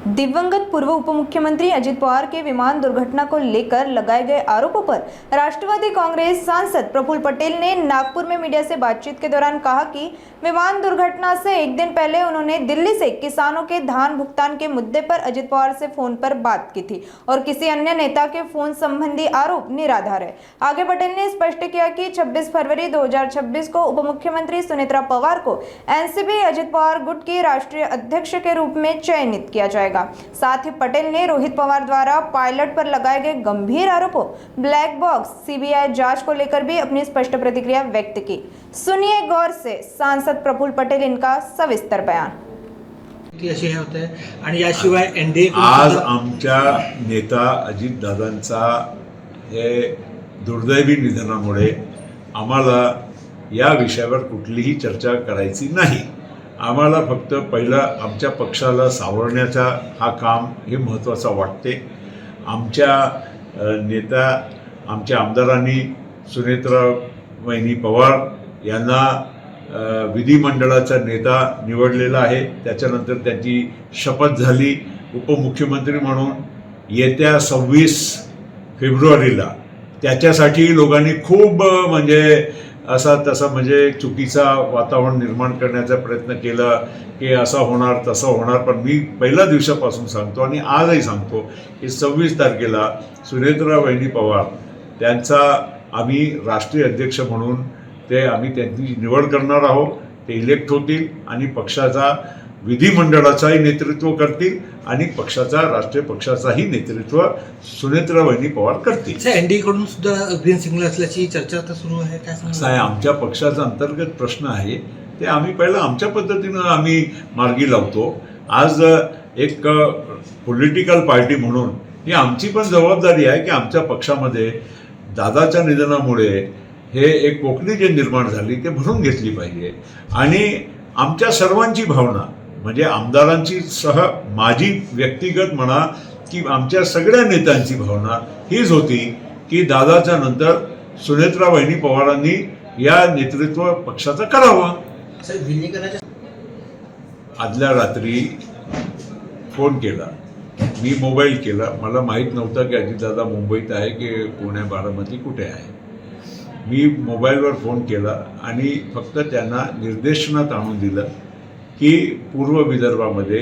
दिवंगत पूर्व उप मुख्यमंत्री अजित पवार के विमान दुर्घटना को लेकर लगाए गए आरोपों पर राष्ट्रवादी कांग्रेस सांसद प्रफुल्ल पटेल ने नागपुर में मीडिया से बातचीत के दौरान कहा कि विमान दुर्घटना से एक दिन पहले उन्होंने दिल्ली से किसानों के धान भुगतान के मुद्दे पर अजित पवार से फोन पर बात की थी और किसी अन्य नेता के फोन संबंधी आरोप निराधार है। आगे पटेल ने स्पष्ट किया कि 26 फरवरी 2026 को उप मुख्यमंत्री सुनेत्रा पवार को एनसीपी अजित पवार गुट के राष्ट्रीय अध्यक्ष के रूप में चयनित किया जाएगा। साथ ही पटेल ने रोहित पवार द्वारा पायलट पर लगाए गए गंभीर आरोपों, ब्लैक बॉक्स, सीबीआई जांच को लेकर भी अपनी स्पष्ट प्रतिक्रिया व्यक्त की। सुनिए गौर से सांसद प्रफुल्ल पटेल इनका सविस्तर बयान। अशी हे होते आणि याशिवाय एनडीए आज आमच्या नेता अजितदादांचा हे दुर्दैवी निधनामुळे आम्हाला या विषयावर कुठलीही चर्चा करायची नाही। आम्हाला फक्त पहिला आमच्या पक्षाला सावरण्याचा हा काम हे महत्त्वाचा वाटते। आमच्या नेता आमच्या आमदारांनी सुनेत्रा वहिनी पवार यांना विधिमंडळाचा नेता निवडलेला आहे। त्याच्यानंतर त्यांची शपथ झाली उपमुख्यमंत्री म्हणून येत्या 26 फेब्रुवारीला। त्याच्यासाठी लोकांनी खूप म्हणजे असा तसा म्हणजे चुकीचा वातावरण निर्माण करण्याचा प्रयत्न केला की असं होणार तसं होणार। पण मी पहिल्या दिवसापासून सांगतो आणि आजही सांगतो की 26 तारखेला सुनेत्रा वहिनी पवार त्यांचा आम्ही राष्ट्रीय अध्यक्ष म्हणून आम्ही त्यांची निवड करणार आहोत। ते इलेक्ट होतील आणि पक्षाचा विधिमंडळाचाही नेतृत्व करतील आणि पक्षाचा राष्ट्रीय पक्षाचाही नेतृत्व सुनेत्रा वहिनी पवार करतील। एनडीए कडून सुद्धा ग्रीन सिग्नल असल्याची चर्चा आता सुरू आहे। काय सांगा, आमच्या पक्षाचा अंतर्गत प्रश्न आहे ते आम्ही पहिला आमच्या पद्धतीनं आम्ही मार्गी लावतो। आज एक पॉलिटिकल पार्टी म्हणून ही आमची पण जबाबदारी आहे की आमच्या पक्षामध्ये दादाच्या निधनामुळे हे एक पोकळी जे निर्माण झाली ते भरून घेतली पाहिजे। आणि आमच्या सर्वांची भावना म्हणजे आमदारांची सह माझी व्यक्तिगत म्हणा की आमच्या सगळ्या नेत्यांची भावना हीच होती की दादाच्या नंतर सुनेत्रा वहिनी पवारांनी या नेतृत्व पक्षाचं करावं। आदल्या रात्री फोन केला, मी मोबाईल केला, मला माहीत नव्हतं की अजितदादा मुंबईत आहे की पुणे बारामती कुठे आहे। मी मोबाईलवर फोन केला आणि फक्त त्यांना निर्देशनात आणून दिलं की पूर्व विदर्भामध्ये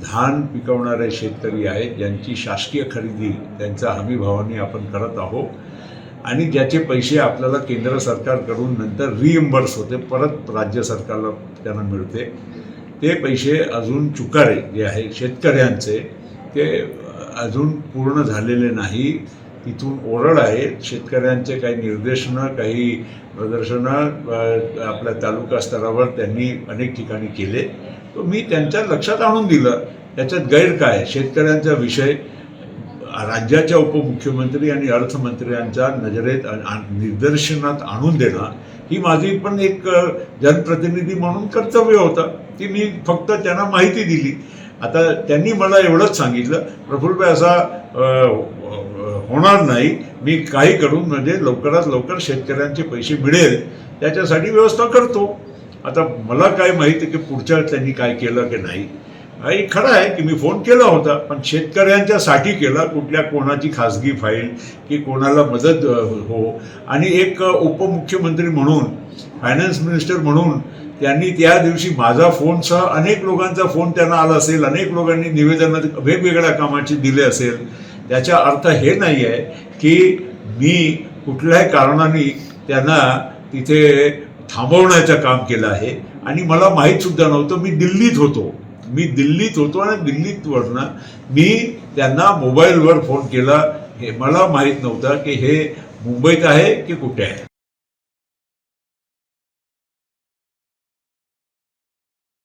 धान पिकवणारे शेतकरी आहेत ज्यांची शासकीय खरेदी त्यांच्या हमीभावाने आपण करत आहोत आणि ज्याचे पैसे आपल्याला केंद्र सरकारकडून नंतर रिइम्बर्स होते, परत राज्य सरकारला त्यांना मिळते। ते पैसे अजून चुकारे जे आहे शेतकऱ्यांचे ते अजून पूर्ण झालेले नाही। तिथून ओरड आहे शेतकऱ्यांचे, काही निर्देशनं काही प्रदर्शनं आपल्या तालुका स्तरावर त्यांनी अनेक ठिकाणी केले। तो मी त्यांच्या लक्षात आणून दिलं त्याच्यात गैर काय। शेतकऱ्यांचा विषय राज्याच्या उपमुख्यमंत्री आणि अर्थमंत्र्यांच्या नजरेत निदर्शनात आणून देणं ही माझी पण एक जनप्रतिनिधी म्हणून कर्तव्य होतं। ती मी फक्त त्यांना माहिती दिली। आता त्यांनी मला एवढंच सांगितलं, प्रफुल्लभाई असा होणार नाही, मी काही करून म्हणजे लवकरात लवकर शेतकऱ्यांचे पैसे मिळेल त्याच्यासाठी व्यवस्था करतो। आता मला काय माहिती की पुढच्या त्यांनी काय केलं की नाही। हे खरं आहे की मी फोन केला होता पण शेतकऱ्यांच्यासाठी केला, कुठल्या कोणाची खाजगी फाईल की कोणाला मदत हो। आणि एक उपमुख्यमंत्री म्हणून, फायनान्स मिनिस्टर म्हणून त्यांनी त्या दिवशी माझा फोनसह अनेक लोकांचा फोन त्यांना आला असेल, अनेक लोकांनी निवेदनं वेगवेगळ्या कामाची दिले असेल। त्याचा अर्थ हे नाही आहे की मी कुठल्याही कारणाने त्यांना तिथे थांबवण्याचं काम केलं आहे। आणि मला माहीत सुद्धा नव्हतं, मी दिल्लीत होतो आणि दिल्लीतवरनं मी त्यांना मोबाईलवर फोन केला। हे मला माहीत नव्हतं की हे मुंबईत आहे की कुठे आहे।